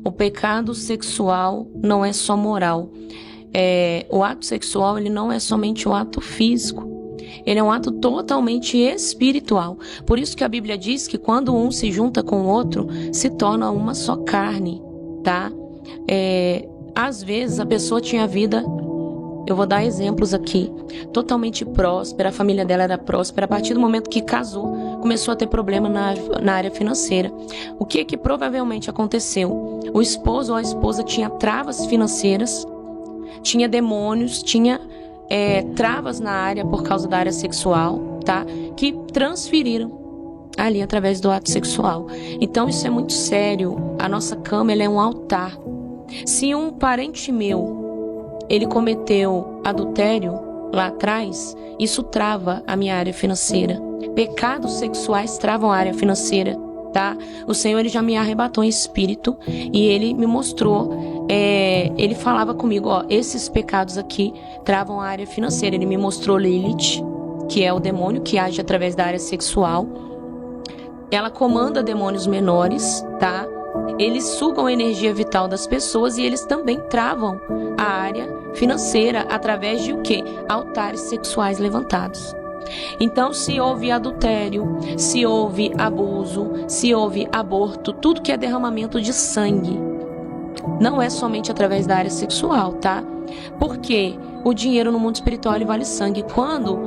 O pecado sexual não é só moral. O ato sexual, ele não é somente um ato físico. Ele é um ato totalmente espiritual. Por isso que a Bíblia diz que quando um se junta com o outro, se torna uma só carne, tá? Às vezes a pessoa tinha vida, eu vou dar exemplos aqui, totalmente próspera, a família dela era próspera. A partir do momento que casou, começou a ter problema na área financeira. O que provavelmente aconteceu? O esposo ou a esposa tinha travas financeiras, tinha demônios, tinha travas na área por causa da área sexual, tá? Que transferiram ali através do ato sexual. Então isso é muito sério. A nossa cama, ela é um altar. Se um parente meu, ele cometeu adultério lá atrás, isso trava a minha área financeira. Pecados sexuais travam a área financeira, tá? O Senhor, ele já me arrebatou em espírito e ele me mostrou, ele falava comigo, esses pecados aqui travam a área financeira. Ele me mostrou Lilith, que é o demônio que age através da área sexual. Ela comanda demônios menores, tá? Eles sugam a energia vital das pessoas e eles também travam a área financeira através de o quê? Altares sexuais levantados. Então, se houve adultério, se houve abuso, se houve aborto, tudo que é derramamento de sangue, não é somente através da área sexual, tá? Porque o dinheiro no mundo espiritual, ele vale sangue. Quando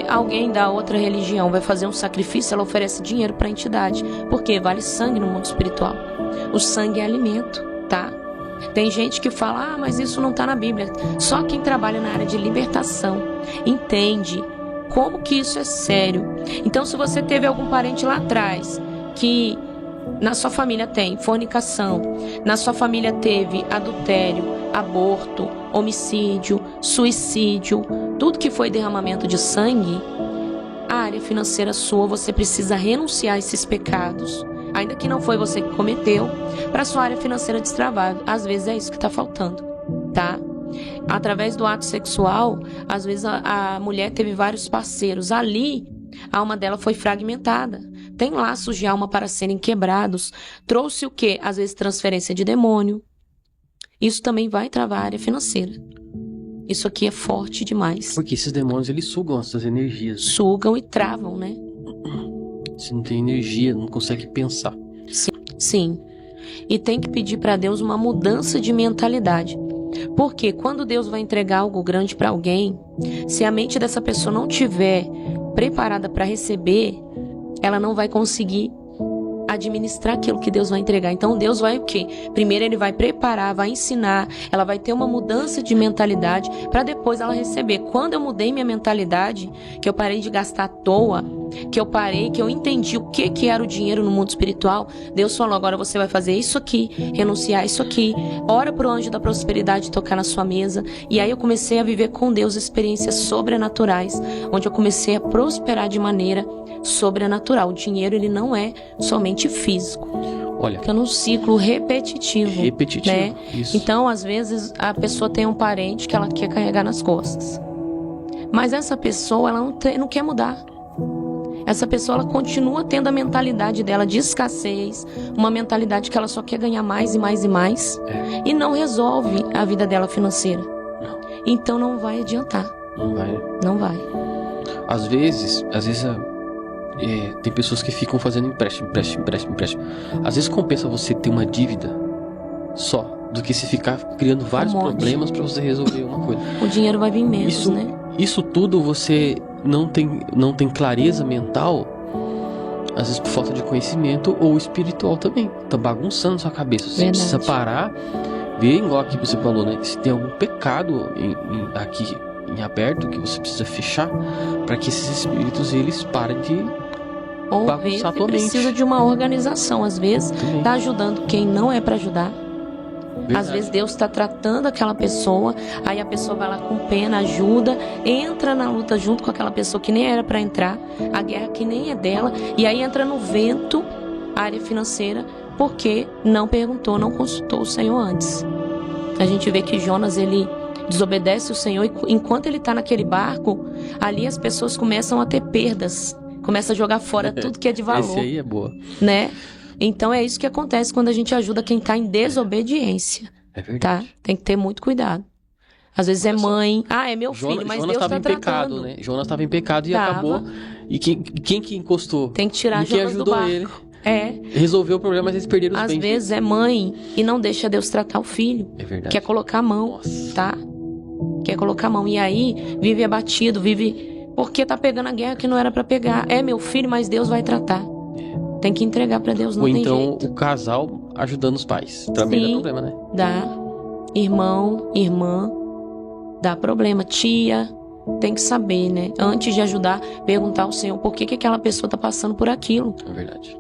alguém da outra religião vai fazer um sacrifício, ela oferece dinheiro para a entidade, porque vale sangue no mundo espiritual. O sangue é alimento, tá? Tem gente que fala, mas isso não está na Bíblia. Só quem trabalha na área de libertação entende como que isso é sério. Então, se você teve algum parente lá atrás que na sua família tem fornicação, na sua família teve adultério, aborto, homicídio, suicídio, tudo que foi derramamento de sangue, a área financeira sua, você precisa renunciar a esses pecados, ainda que não foi você que cometeu, para sua área financeira destravar. Às vezes é isso que está faltando, tá? Através do ato sexual, às vezes a mulher teve vários parceiros. Ali, a alma dela foi fragmentada. Tem laços de alma para serem quebrados. Trouxe o quê? Às vezes transferência de demônio. Isso também vai travar a área financeira. Isso aqui é forte demais. Porque esses demônios, eles sugam essas energias. Sugam e travam, né? Você não tem energia, não consegue pensar. Sim. E tem que pedir para Deus uma mudança de mentalidade. Porque quando Deus vai entregar algo grande para alguém, se a mente dessa pessoa não estiver preparada para receber, ela não vai conseguir administrar aquilo que Deus vai entregar. Então Deus vai o quê? Primeiro ele vai preparar, vai ensinar, ela vai ter uma mudança de mentalidade para depois ela receber. Quando eu mudei minha mentalidade, que eu parei de gastar à toa, que eu entendi o que era o dinheiro no mundo espiritual, Deus falou, agora você vai fazer isso aqui, renunciar isso aqui, ora pro anjo da prosperidade tocar na sua mesa. E aí eu comecei a viver com Deus experiências sobrenaturais, onde eu comecei a prosperar de maneira sobrenatural. O dinheiro, ele não é somente físico. Olha, fica num ciclo repetitivo. Né? Isso. Então, às vezes, a pessoa tem um parente que ela quer carregar nas costas. Mas essa pessoa, ela não quer mudar. Essa pessoa, ela continua tendo a mentalidade dela de escassez, uma mentalidade que ela só quer ganhar mais e mais e mais, e não resolve a vida dela financeira. Não. Então não vai adiantar. Não vai. Não vai. Às vezes tem pessoas que ficam fazendo empréstimo. Às vezes compensa você ter uma dívida só, do que se ficar criando vários problemas para você resolver uma coisa. O dinheiro vai vir menos, né? Isso tudo você não tem clareza mental, às vezes por falta de conhecimento ou espiritual também. Tá bagunçando sua cabeça. Você precisa parar, ver, igual aqui você falou, né? Se tem algum pecado aqui em aberto que você precisa fechar, para que esses espíritos eles parem de bagunçar a tua mente. Precisa de uma organização. Às vezes tá ajudando quem não é para ajudar. Verdade. Às vezes Deus está tratando aquela pessoa, aí a pessoa vai lá com pena, ajuda, entra na luta junto com aquela pessoa que nem era para entrar, a guerra que nem é dela, e aí entra no vento, área financeira, porque não perguntou, não consultou o Senhor antes. A gente vê que Jonas, ele desobedece o Senhor, e enquanto ele está naquele barco, ali as pessoas começam a ter perdas, começam a jogar fora tudo que é de valor. Esse aí é boa. Né? Então é isso que acontece quando a gente ajuda quem está em desobediência. É verdade. Tá? Tem que ter muito cuidado. Às vezes é mãe, é meu filho, mas Jonas Deus está em pecado, tratando. né? Jonas estava em pecado e acabou. E quem que encostou? Tem que tirar quem Jonas do ajudou barco. ele? É. Resolveu o problema, mas eles perderam os bens. Às vezes é mãe e não deixa Deus tratar o filho. É verdade. Quer colocar a mão, Nossa. tá? Quer colocar a mão. E aí vive abatido, vive porque tá pegando a guerra que não era pra pegar. É meu filho, mas Deus vai tratar. Tem que entregar pra Deus, não Ou tem então jeito. o casal ajudando os pais. Também dá problema, né? Dá. Irmão, irmã, dá problema. Tia, tem que saber, né? Antes de ajudar, perguntar ao Senhor por que aquela pessoa tá passando por aquilo. É verdade.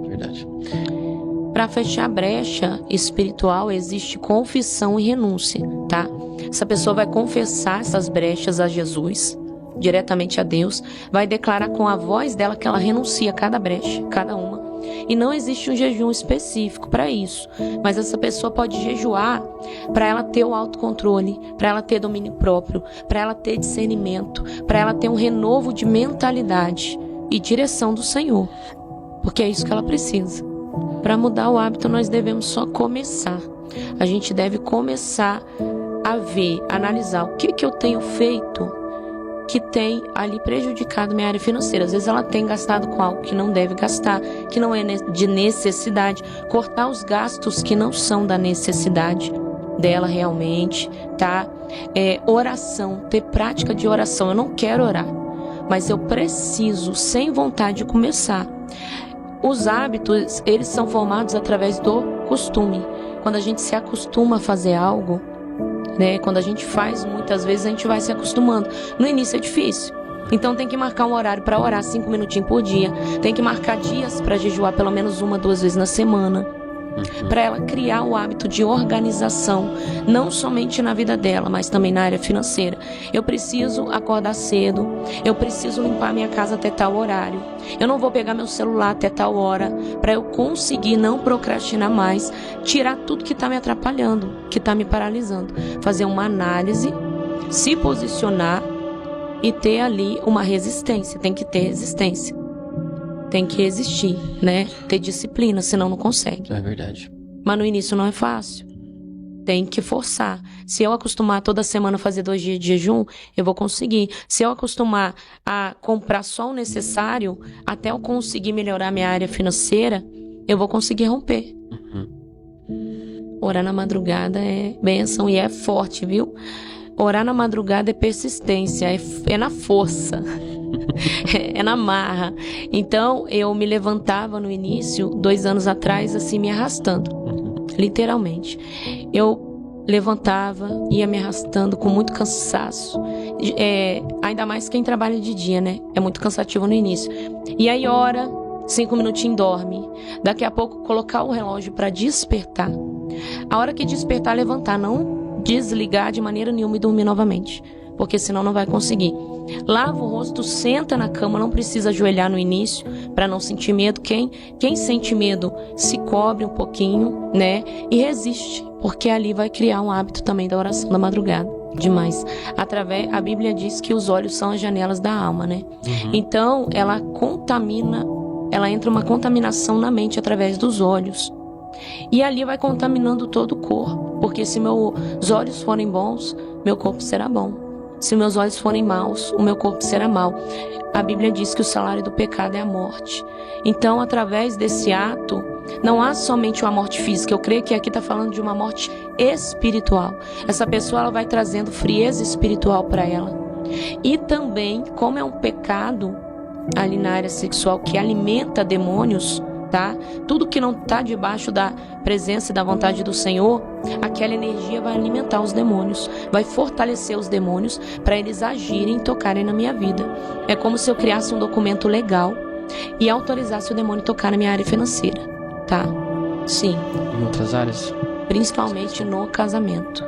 É verdade. Para fechar a brecha espiritual, existe confissão e renúncia, tá? Essa pessoa vai confessar essas brechas a Jesus, diretamente a Deus, vai declarar com a voz dela que ela renuncia a cada brecha, cada uma. E não existe um jejum específico para isso, mas essa pessoa pode jejuar para ela ter o autocontrole, para ela ter domínio próprio, para ela ter discernimento, para ela ter um renovo de mentalidade e direção do Senhor, porque é isso que ela precisa. Para mudar o hábito, nós devemos só começar. A gente deve começar a ver, analisar o que eu tenho feito que tem ali prejudicado minha área financeira. Às vezes ela tem gastado com algo que não deve gastar, que não é de necessidade. Cortar os gastos que não são da necessidade dela realmente, tá? Oração, ter prática de oração. Eu não quero orar, mas eu preciso, sem vontade, de começar. Os hábitos, eles são formados através do costume. Quando a gente se acostuma a fazer algo, né? Quando a gente faz, muitas vezes a gente vai se acostumando. No início é difícil. Então tem que marcar um horário para orar 5 minutinhos por dia. Tem que marcar dias para jejuar pelo menos 1, 2 vezes na semana. Para ela criar o hábito de organização, não somente na vida dela, mas também na área financeira. Eu preciso acordar cedo, eu preciso limpar minha casa até tal horário, eu não vou pegar meu celular até tal hora, para eu conseguir não procrastinar mais, tirar tudo que está me atrapalhando, que está me paralisando, fazer uma análise, se posicionar e ter ali uma resistência. Tem que ter resistência. Tem que existir, né? Ter disciplina, senão não consegue. É verdade. Mas no início não é fácil. Tem que forçar. Se eu acostumar toda semana a fazer 2 dias de jejum, eu vou conseguir. Se eu acostumar a comprar só o necessário, até eu conseguir melhorar minha área financeira, eu vou conseguir romper. Orar na madrugada é bênção e é forte, viu? Orar na madrugada é persistência, é na força. É na marra. Então eu me levantava no início, 2 anos atrás, assim, me arrastando, literalmente. Eu levantava, ia me arrastando com muito cansaço, ainda mais quem trabalha de dia, né? É muito cansativo no início. E aí ora, 5 minutinhos dorme, daqui a pouco colocar o relógio para despertar. A hora que despertar, levantar, não desligar de maneira nenhuma e dormir novamente, porque senão não vai conseguir. Lava o rosto, senta na cama, não precisa ajoelhar no início para não sentir medo. Quem sente medo se cobre um pouquinho, né? E resiste, porque ali vai criar um hábito também da oração da madrugada. Demais. A Bíblia diz que os olhos são as janelas da alma, né? Então ela entra uma contaminação na mente através dos olhos. E ali vai contaminando todo o corpo, porque se meus olhos forem bons, meu corpo será bom. Se meus olhos forem maus, o meu corpo será mau. A Bíblia diz que o salário do pecado é a morte. Então, através desse ato, não há somente uma morte física. Eu creio que aqui está falando de uma morte espiritual. Essa pessoa ela vai trazendo frieza espiritual para ela. E também, como é um pecado ali na área sexual que alimenta demônios, tá? Tudo que não está debaixo da presença e da vontade do Senhor, aquela energia vai alimentar os demônios, vai fortalecer os demônios para eles agirem e tocarem na minha vida. É como se eu criasse um documento legal e autorizasse o demônio a tocar na minha área financeira, tá? Sim. Em outras áreas? Principalmente no casamento.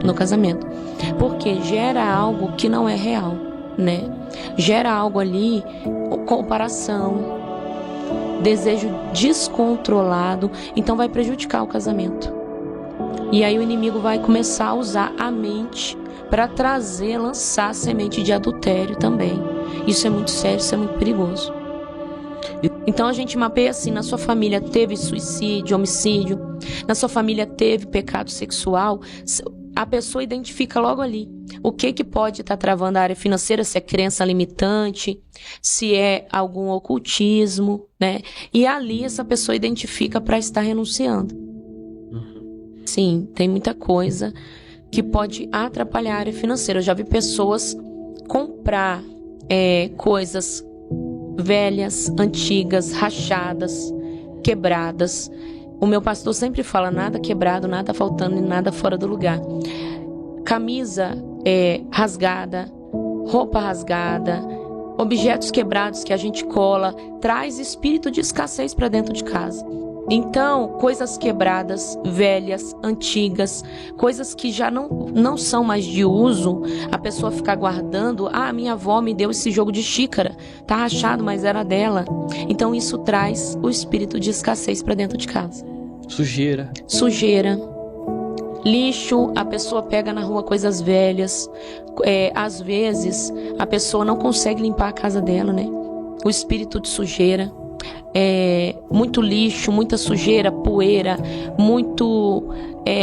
No casamento. Porque gera algo que não é real, né? Gera algo ali, comparação, desejo descontrolado, então vai prejudicar o casamento. E aí o inimigo vai começar a usar a mente para lançar a semente de adultério também. Isso é muito sério, isso é muito perigoso. E Então a gente mapeia assim, na sua família teve suicídio, homicídio, na sua família teve pecado sexual, a pessoa identifica logo ali o que pode estar travando a área financeira, se é crença limitante, se é algum ocultismo, né? E ali essa pessoa identifica para estar renunciando. Sim, tem muita coisa que pode atrapalhar a área financeira. Eu já vi pessoas comprar coisas velhas, antigas, rachadas, quebradas. O meu pastor sempre fala, nada quebrado, nada faltando e nada fora do lugar. Camisa rasgada, roupa rasgada, objetos quebrados que a gente cola, traz espírito de escassez para dentro de casa. Então, coisas quebradas, velhas, antigas, coisas que já não são mais de uso, a pessoa ficar guardando, minha avó me deu esse jogo de xícara, tá rachado, mas era dela. Então isso traz o espírito de escassez para dentro de casa. Sujeira. Lixo, a pessoa pega na rua coisas velhas, às vezes a pessoa não consegue limpar a casa dela, né? O espírito de sujeira. Muito lixo, muita sujeira, poeira,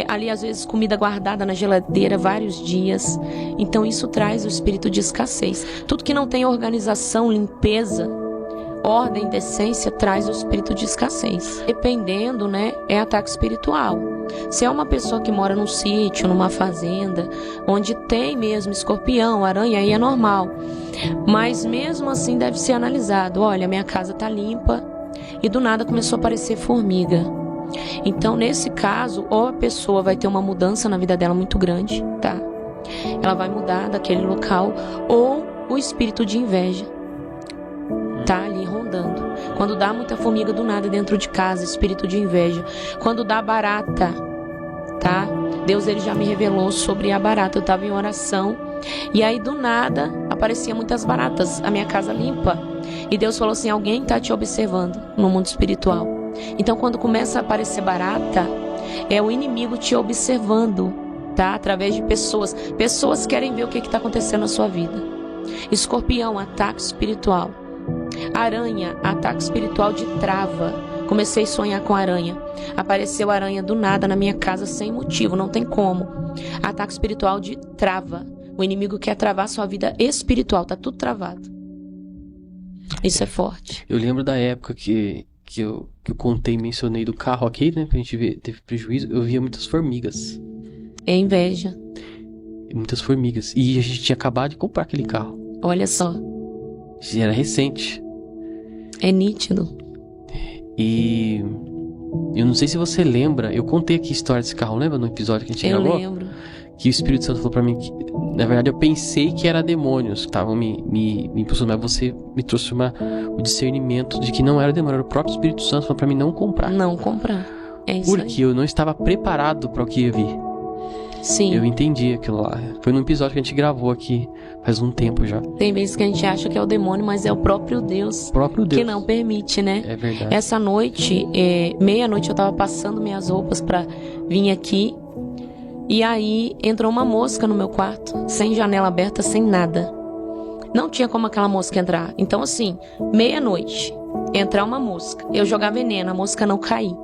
ali às vezes comida guardada na geladeira vários dias. Então isso traz o espírito de escassez. Tudo que não tem organização, limpeza, ordem, decência, traz o espírito de escassez. Dependendo, né, é ataque espiritual. Se é uma pessoa que mora num sítio, numa fazenda, onde tem mesmo escorpião, aranha, aí é normal. Mas mesmo assim deve ser analisado. Olha, minha casa tá limpa e do nada começou a aparecer formiga. Então, nesse caso, ou a pessoa vai ter uma mudança na vida dela muito grande, tá? Ela vai mudar daquele local, ou o espírito de inveja tá ali rondando. Quando dá muita formiga do nada dentro de casa, espírito de inveja. Quando dá barata, tá? Deus, ele já me revelou sobre a barata. Eu estava em oração e aí do nada apareciam muitas baratas, a minha casa limpa. E Deus falou assim, alguém está te observando no mundo espiritual. Então quando começa a aparecer barata, é o inimigo te observando, tá? Através de pessoas. Pessoas querem ver o que está acontecendo na sua vida. Escorpião, ataque espiritual. Aranha, ataque espiritual de trava. Comecei a sonhar com aranha. Apareceu aranha do nada na minha casa sem motivo, não tem como. Ataque espiritual de trava. O inimigo quer travar sua vida espiritual, tá tudo travado. Isso é forte. Eu lembro da época que eu contei, mencionei do carro aqui, né? Pra gente ver, teve prejuízo. Eu via muitas formigas. É inveja. Muitas formigas. E a gente tinha acabado de comprar aquele carro. Olha só. Era recente. É nítido. E eu não sei se você lembra, eu contei aqui a história desse carro, lembra no episódio que a gente gravou? Eu lembro. Que o Espírito Santo falou pra mim que, na verdade, eu pensei que era demônios que estavam me impulsionando, mas você me trouxe o discernimento de que não era demônio, era o próprio Espírito Santo falou pra mim não comprar. Não comprar. É isso. Porque eu não estava preparado para o que ia vir. Sim. Eu entendi aquilo lá. Foi num episódio que a gente gravou aqui faz um tempo já. Tem vezes que a gente acha que é o demônio, mas é o próprio Deus. O próprio Deus. Que não permite, né? É verdade. Essa noite, meia-noite, eu tava passando minhas roupas pra vir aqui. E aí entrou uma mosca no meu quarto, sem janela aberta, sem nada. Não tinha como aquela mosca entrar. Então, assim, meia-noite, entrar uma mosca. Eu jogar veneno, a mosca não cair.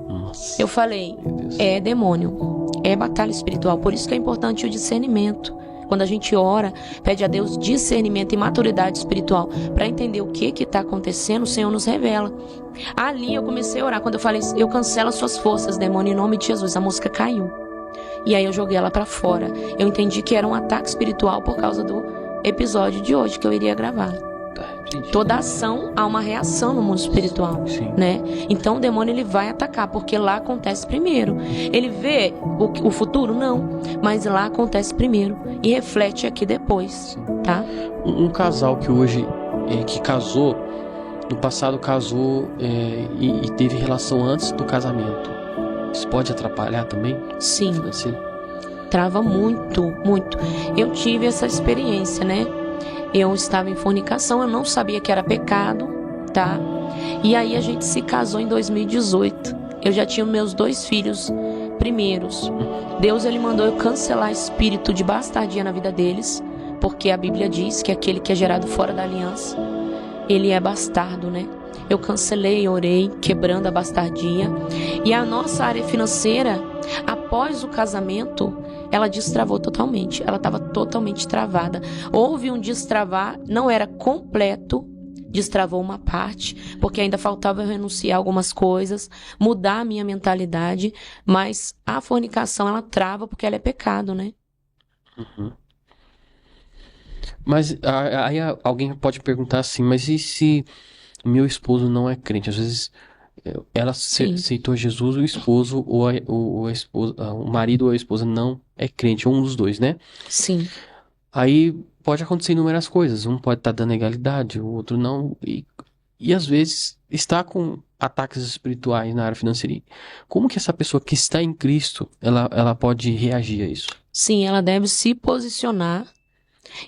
Nossa. Eu falei, é demônio, é batalha espiritual. Por isso que é importante o discernimento. Quando a gente ora, pede a Deus discernimento e maturidade espiritual para entender o que está acontecendo, o Senhor nos revela. Ali eu comecei a orar. Quando eu falei, eu cancelo as suas forças, demônio, em nome de Jesus. A mosca caiu. E aí eu joguei ela para fora. Eu entendi que era um ataque espiritual por causa do episódio de hoje que eu iria gravar. Toda ação há uma reação no mundo espiritual, né? Então o demônio ele vai atacar, porque lá acontece primeiro. Ele vê o futuro? Não, mas lá acontece primeiro e reflete aqui depois, tá? Um casal que hoje, que casou, no passado casou e teve relação antes do casamento, isso pode atrapalhar também? Sim, financeiro? Trava muito, muito. Eu tive essa experiência, né? Eu estava em fornicação, eu não sabia que era pecado, tá? E aí a gente se casou em 2018. Eu já tinha meus 2 filhos primeiros. Deus, ele mandou eu cancelar espírito de bastardia na vida deles, porque a Bíblia diz que aquele que é gerado fora da aliança, ele é bastardo, né? eu cancelei, orei, quebrando a bastardia. E a nossa área financeira, após o casamento, ela destravou totalmente. Ela estava totalmente travada. Houve um destravar, não era completo, destravou uma parte, porque ainda faltava eu renunciar a algumas coisas, mudar a minha mentalidade, mas a fornicação, ela trava porque ela é pecado, né? Uhum. Mas aí alguém pode perguntar assim, mas e se meu esposo não é crente? Às vezes ela aceitou Jesus, o esposo ou a esposa, o marido ou a esposa não é crente, ou um dos dois, né? Sim. Aí pode acontecer inúmeras coisas. Um pode estar dando legalidade, o outro não. E às vezes está com ataques espirituais na área financeira. Como que essa pessoa que está em Cristo, ela pode reagir a isso? Sim, ela deve se posicionar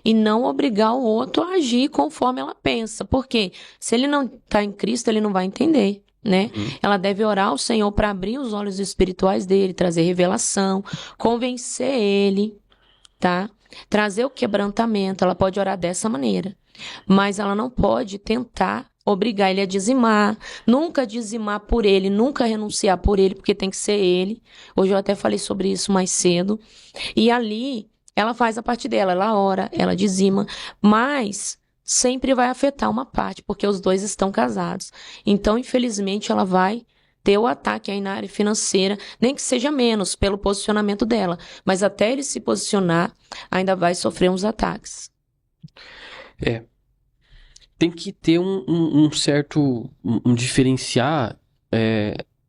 e não obrigar o outro a agir conforme ela pensa. Porque se ele não está em Cristo, ele não vai entender, né? Ela deve orar ao Senhor para abrir os olhos espirituais dele, trazer revelação, convencer ele, tá? Trazer o quebrantamento. Ela pode orar dessa maneira. Mas ela não pode tentar obrigar ele a dizimar, nunca dizimar por ele, nunca renunciar por ele, porque tem que ser ele. Hoje eu até falei sobre isso mais cedo. E ali, ela faz a parte dela, ela ora, ela dizima, mas sempre vai afetar uma parte, porque os dois estão casados. Então, infelizmente, ela vai ter o ataque aí na área financeira, nem que seja menos pelo posicionamento dela, mas até ele se posicionar, ainda vai sofrer uns ataques. Tem que ter um certo diferenciar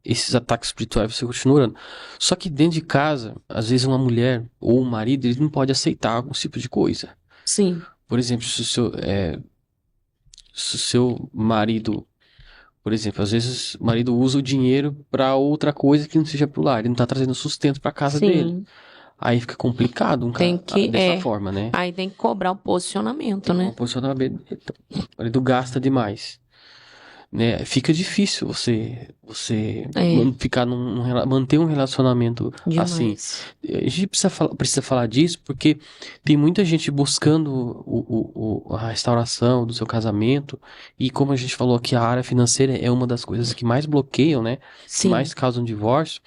esses ataques espirituais, você continua orando. Só que dentro de casa, às vezes uma mulher ou um marido, ele não pode aceitar algum tipo de coisa. Sim. Por exemplo, se o seu marido, por exemplo, às vezes o marido usa o dinheiro para outra coisa que não seja pro lar, ele não tá trazendo sustento para casa dele. Aí fica complicado dessa forma, né? Aí tem que cobrar o posicionamento, né? O posicionamento, o marido gasta demais, né? Fica difícil você ficar manter um relacionamento demais. assim. A gente precisa falar disso porque tem muita gente buscando a restauração do seu casamento e como a gente falou aqui, a área financeira é uma das coisas que mais bloqueiam, né? Sim. Que mais causam divórcio.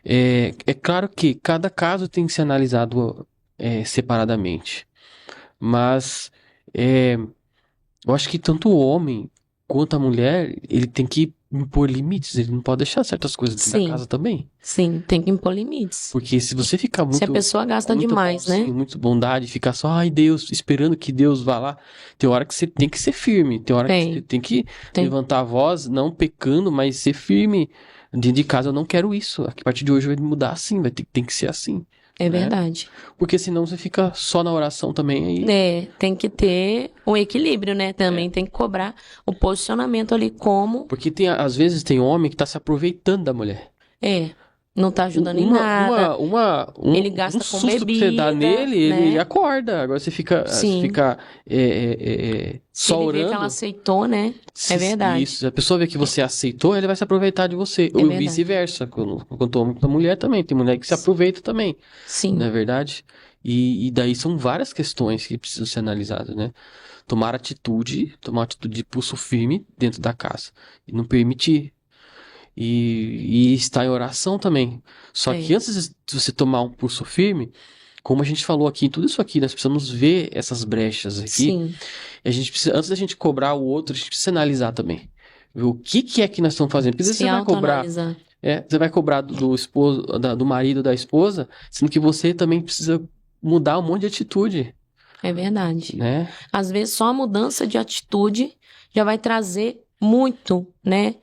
É claro que cada caso tem que ser analisado separadamente, mas eu acho que tanto o homem quanto a mulher, ele tem que impor limites, ele não pode deixar certas coisas dentro da casa também. Sim, tem que impor limites. Porque se você ficar muito... Se a pessoa gasta demais, né? Muito bondade, ficar só, ai Deus, esperando que Deus vá lá, tem hora que você tem que ser firme, tem hora que você tem que levantar a voz, não pecando, mas ser firme. Dentro de casa eu não quero isso. A partir de hoje vai mudar assim, tem que ser assim. É verdade. Porque senão você fica só na oração também aí. Tem que ter um equilíbrio, né? Também tem que cobrar o posicionamento ali como... Porque às vezes tem homem que tá se aproveitando da mulher. Não tá ajudando em nada. Ele gasta com susto bebida. Que você dá nele, né? ele acorda. Agora você fica só ele orando. Vê que ela aceitou, né? É verdade. Isso. Se a pessoa vê que você aceitou, ele vai se aproveitar de você. Ou vice-versa. Quando eu homem com a mulher também. Tem mulher que se aproveita também. Sim. Não é verdade? E daí são várias questões que precisam ser analisadas, né? Tomar uma atitude de pulso firme dentro da casa. E não permitir. E estar em oração também. Só que antes de você tomar um pulso firme, como a gente falou aqui, tudo isso aqui, nós precisamos ver essas brechas aqui. Sim. E a gente precisa, antes da gente cobrar o outro, a gente precisa analisar também. Ver o que é que nós estamos fazendo. Porque você vai cobrar. Você vai cobrar do esposo, do marido, da esposa, sendo que você também precisa mudar um monte de atitude. É verdade. Né? Às vezes só a mudança de atitude já vai trazer muito, né?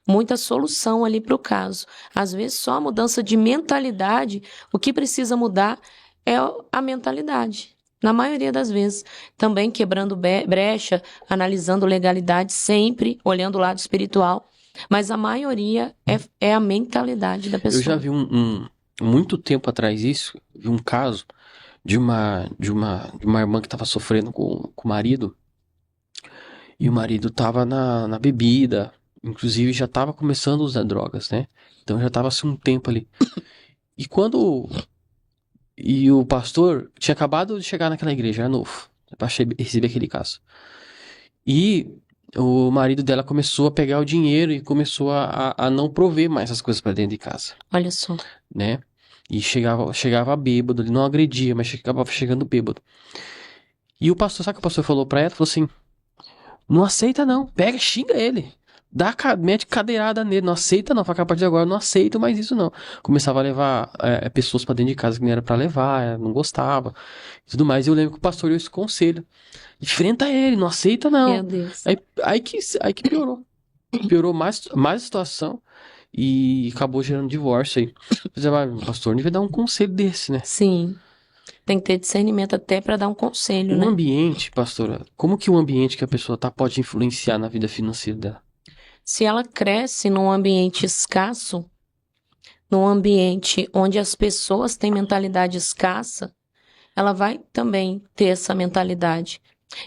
Muita solução ali para o caso. Às vezes só a mudança de mentalidade, o que precisa mudar é a mentalidade. Na maioria das vezes. Também quebrando brecha, analisando legalidade, sempre olhando o lado espiritual. Mas a maioria é a mentalidade da pessoa. Eu já vi muito tempo atrás isso, vi um caso de uma irmã que estava sofrendo com o marido. E o marido estava na bebida. Inclusive já estava começando a usar drogas, né? Então já estava assim um tempo ali. E o pastor tinha acabado de chegar naquela igreja, era novo, para receber aquele caso. E o marido dela começou a pegar o dinheiro e começou a não prover mais as coisas para dentro de casa. Olha só. Né? E chegava bêbado, ele não agredia, mas acabava chegando bêbado. E o pastor, sabe o que o pastor falou pra ela? Falou assim, não aceita não, pega, xinga ele. Mete cadeirada nele, não aceita não, fala que a partir de agora eu não aceito mais isso não. Começava a levar pessoas pra dentro de casa que não era pra levar, não gostava, e tudo mais. E eu lembro que o pastor deu esse conselho, enfrenta ele, não aceita não. Meu Deus. Aí que piorou. Piorou mais a situação e acabou gerando divórcio aí. O pastor devia dar um conselho desse, né? Sim. Tem que ter discernimento até pra dar um conselho, né? O ambiente, pastora, como que o ambiente que a pessoa tá pode influenciar na vida financeira dela? Se ela cresce num ambiente escasso, num ambiente onde as pessoas têm mentalidade escassa, ela vai também ter essa mentalidade.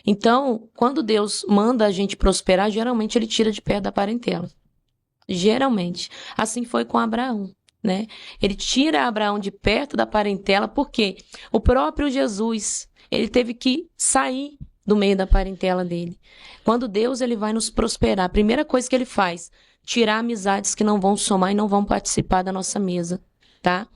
Então, quando Deus manda a gente prosperar, geralmente ele tira de perto da parentela. Geralmente. Assim foi com Abraão, né? Ele tira Abraão de perto da parentela porque o próprio Jesus, ele teve que sair do meio da parentela dele. Quando Deus ele vai nos prosperar, a primeira coisa que ele faz, tirar amizades que não vão somar e não vão participar da nossa mesa, tá?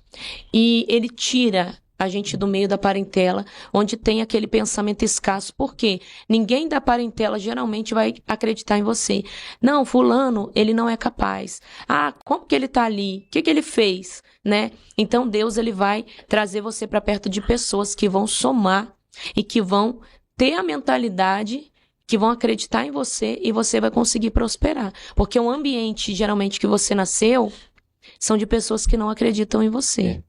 E ele tira a gente do meio da parentela, onde tem aquele pensamento escasso. Por quê? Ninguém da parentela geralmente vai acreditar em você. Não, fulano, ele não é capaz. Ah, como que ele tá ali? O que ele fez? Né? Então Deus ele vai trazer você para perto de pessoas que vão somar e que vão ter a mentalidade, que vão acreditar em você e você vai conseguir prosperar. Porque o ambiente, geralmente, que você nasceu, são de pessoas que não acreditam em você.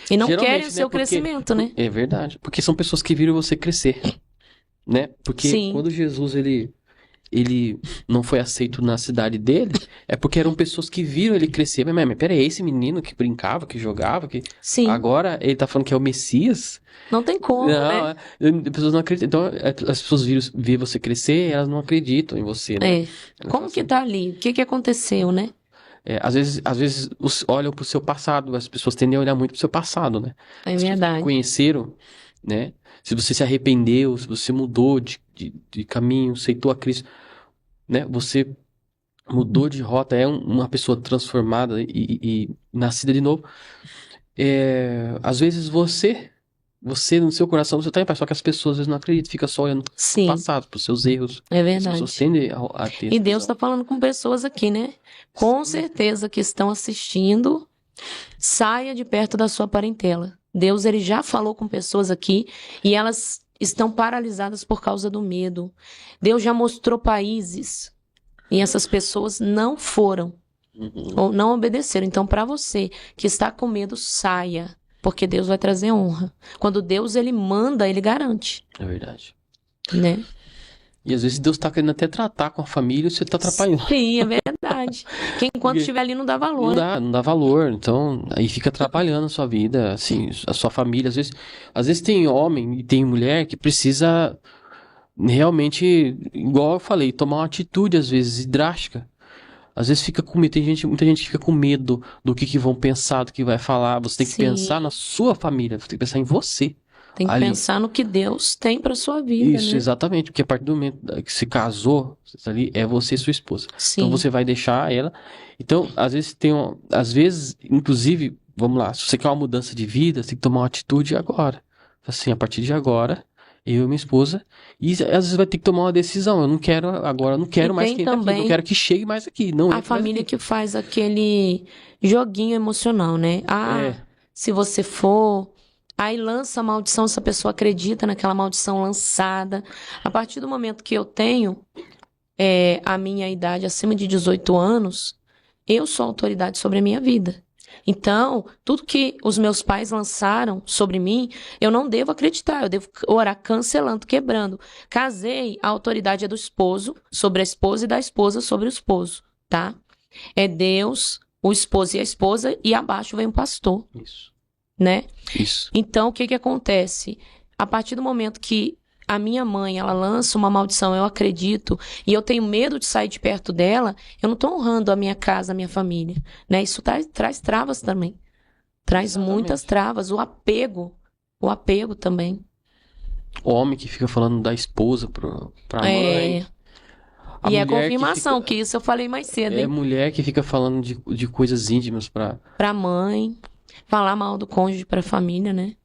E não querem o seu crescimento, né? É verdade. Porque são pessoas que viram você crescer, né? Porque Sim. Quando Jesus, ele não foi aceito na cidade dele, é porque eram pessoas que viram ele crescer. Mas peraí, esse menino que brincava, que jogava, que Sim. agora ele tá falando que é o Messias? Não tem como, né? As pessoas não acreditam. Então, as pessoas viram você crescer e elas não acreditam em você, né? Como que tá ali? O que aconteceu, né? Às vezes olham pro seu passado, as pessoas tendem a olhar muito pro seu passado, né? É As verdade. pessoas que conheceram, né? Se você se arrependeu, se você mudou de caminho, aceitou a Cristo, né? Você mudou de rota, é uma pessoa transformada e nascida de novo. Às vezes você no seu coração, você tá em paz, só que as pessoas às vezes não acreditam, fica só olhando pro passado, pros seus erros. É verdade. As pessoas tendem a ter. E Deus tá falando com pessoas aqui, né? Com certeza que estão assistindo, saia de perto da sua parentela. Deus, ele já falou com pessoas aqui e elas estão paralisadas por causa do medo. Deus já mostrou países e essas pessoas não foram ou não obedeceram. Então, para você que está com medo, saia. Porque Deus vai trazer honra. Quando Deus, ele manda, ele garante. É verdade. Né? E às vezes Deus tá querendo até tratar com a família e você tá atrapalhando. Sim, é verdade. Quem enquanto estiver ali não dá valor. Não dá valor. Então, aí fica atrapalhando a sua vida, assim, a sua família. Às vezes tem homem e tem mulher que precisa realmente, igual eu falei, tomar uma atitude, às vezes, drástica. Às vezes fica com medo, muita gente fica com medo do que vão pensar, do que vai falar. Você tem que pensar na sua família, você tem que pensar em você. Tem que pensar no que Deus tem pra sua vida, Isso, né? exatamente, porque a partir do momento que se casou, ali é você e sua esposa. Sim. Então você vai deixar ela. Então, às vezes, inclusive, vamos lá, se você quer uma mudança de vida, você tem que tomar uma atitude agora. Assim, a partir de agora, eu e minha esposa, e às vezes vai ter que tomar uma decisão. Eu não quero mais quem tá aqui, não quero que chegue mais aqui. Não a família que faz aquele joguinho emocional, né? Se você for, aí lança a maldição, essa pessoa acredita naquela maldição lançada. A partir do momento que eu tenho a minha idade acima de 18 anos, eu sou autoridade sobre a minha vida. Então, tudo que os meus pais lançaram sobre mim, eu não devo acreditar, eu devo orar cancelando, quebrando. Casei, a autoridade é do esposo sobre a esposa e da esposa sobre o esposo, tá? É Deus, o esposo e a esposa, e abaixo vem o pastor. Isso. Né? Isso. Então, o que acontece? A partir do momento que a minha mãe, ela lança uma maldição, eu acredito, e eu tenho medo de sair de perto dela, eu não estou honrando a minha casa, a minha família, né? Isso traz travas também. Traz muitas travas. O apego também. O homem que fica falando da esposa pra mãe. E é confirmação, que isso eu falei mais cedo, hein? É mulher que fica falando de coisas íntimas pra mãe, falar mal do cônjuge pra família, né?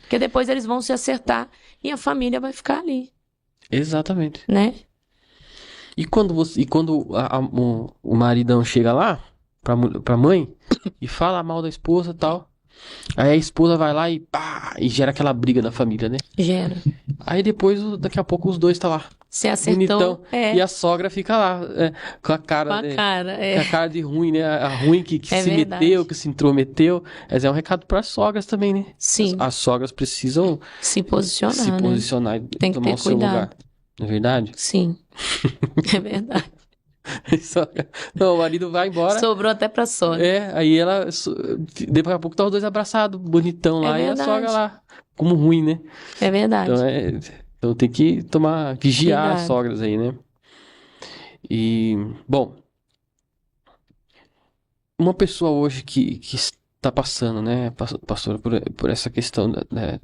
Porque depois eles vão se acertar e a família vai ficar ali. Exatamente. Né? E quando o maridão chega lá, pra mãe, e fala mal da esposa e tal, aí a esposa vai lá e pá, e gera aquela briga na família, né? Gera. Aí depois, daqui a pouco, os dois tá lá. Se acertou. Bonitão. E a sogra fica lá, com a cara, com a cara de ruim, né? A ruim que se verdade. meteu, que se intrometeu. Mas é um recado para as sogras também, né? Sim. As sogras precisam se posicionar, e tem que tomar ter o seu lugar. Não é verdade? Sim. É verdade. Não, o marido vai embora. Sobrou até pra sogra. Aí ela... Daqui a pouco tá os dois abraçados, bonitão lá. E a sogra lá, como ruim, né? É verdade. Então tem que vigiar as sogras aí, né? E, bom, uma pessoa hoje que está passando, né, pastora, por essa questão, né,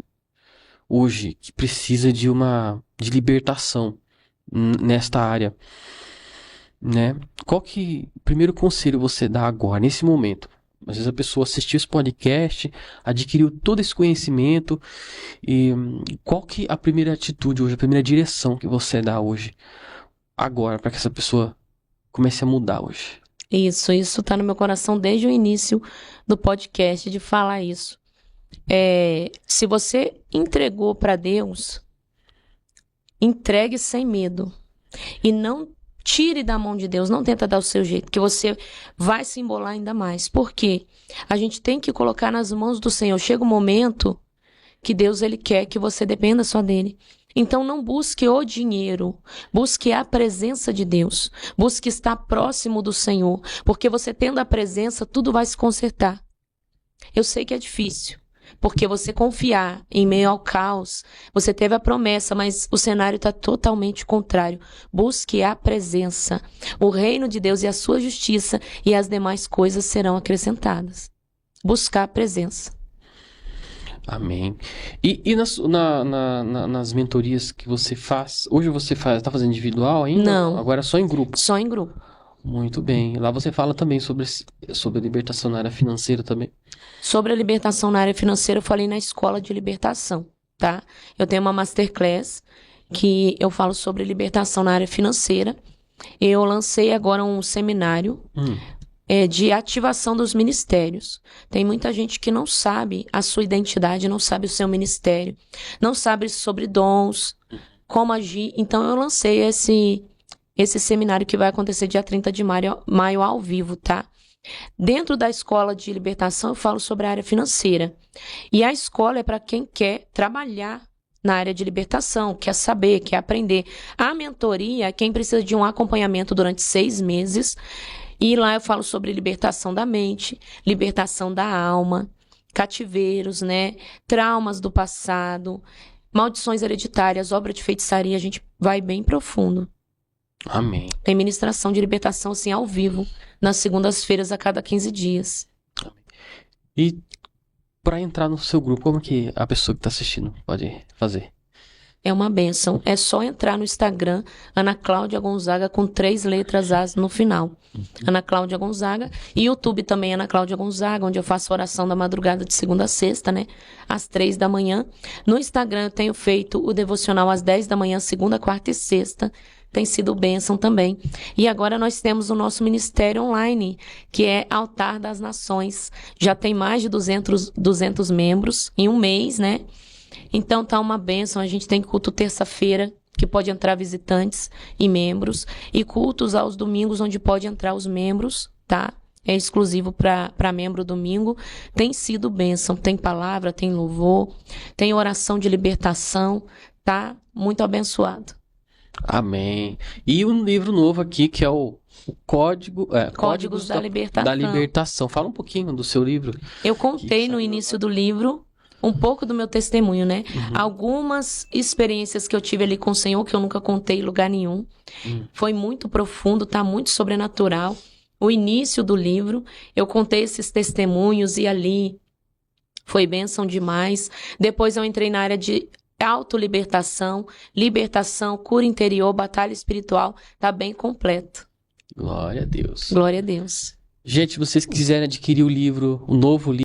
hoje, que precisa de libertação nesta área, né? Qual que primeiro conselho você dá agora, nesse momento? Às vezes a pessoa assistiu esse podcast, adquiriu todo esse conhecimento, e qual que é a primeira atitude hoje, a primeira direção que você dá hoje, agora, para que essa pessoa comece a mudar hoje? Isso tá no meu coração desde o início do podcast, de falar isso. Se você entregou para Deus, entregue sem medo. E não tire da mão de Deus, não tenta dar o seu jeito, que você vai se embolar ainda mais. Por quê? A gente tem que colocar nas mãos do Senhor. Chega um momento que Deus, Ele quer que você dependa só dEle. Então não busque o dinheiro, busque a presença de Deus, busque estar próximo do Senhor, porque você tendo a presença, tudo vai se consertar. Eu sei que é difícil, porque você confiar em meio ao caos, você teve a promessa, mas o cenário está totalmente contrário. Busque a presença, o reino de Deus e a sua justiça, e as demais coisas serão acrescentadas. Buscar a presença. Amém. E nas mentorias que você faz, hoje você está fazendo individual ainda? Não. Agora é só em grupo? Só em grupo. Muito bem. Lá você fala também sobre a libertação na área financeira também? Sobre a libertação na área financeira, eu falei na escola de libertação, tá? Eu tenho uma masterclass que eu falo sobre libertação na área financeira. Eu lancei agora um seminário de ativação dos ministérios. Tem muita gente que não sabe a sua identidade, não sabe o seu ministério, não sabe sobre dons, como agir. Então eu lancei esse seminário que vai acontecer dia 30 de maio ao vivo, tá? Dentro da escola de libertação eu falo sobre a área financeira. E a escola é para quem quer trabalhar na área de libertação, quer saber, quer aprender. A mentoria é quem precisa de um acompanhamento durante 6 meses. E lá eu falo sobre libertação da mente, libertação da alma, cativeiros, né? Traumas do passado, maldições hereditárias, obra de feitiçaria. A gente vai bem profundo. Amém. Tem ministração de libertação, assim, ao vivo, nas segundas-feiras a cada 15 dias. Amém. E para entrar no seu grupo, como que a pessoa que está assistindo pode fazer? É uma bênção. É só entrar no Instagram, Ana Cláudia Gonzaga, com 3 letras As no final. Ana Cláudia Gonzaga. E YouTube também, Ana Cláudia Gonzaga, onde eu faço oração da madrugada de segunda a sexta, né? Às 3 da manhã. No Instagram eu tenho feito o devocional às 10 da manhã, segunda, quarta e sexta. Tem sido bênção também. E agora nós temos o nosso ministério online, que é Altar das Nações. Já tem mais de 200 membros em um mês, né? Então tá uma bênção. A gente tem culto terça-feira, que pode entrar visitantes e membros. E cultos aos domingos, onde pode entrar os membros, tá? É exclusivo para membro domingo. Tem sido bênção. Tem palavra, tem louvor, tem oração de libertação, tá? Muito abençoado. Amém. E um livro novo aqui, que é o Códigos da Libertação. Da Libertação. Fala um pouquinho do seu livro. Eu contei no início do livro um pouco do meu testemunho, né? Algumas experiências que eu tive ali com o Senhor, que eu nunca contei em lugar nenhum. Foi muito profundo, tá muito sobrenatural. O início do livro, eu contei esses testemunhos e ali foi bênção demais. Depois eu entrei na área de autolibertação, libertação, cura interior, batalha espiritual, tá bem completo. Glória a Deus. Glória a Deus. Gente, se vocês quiserem adquirir o livro, o novo livro,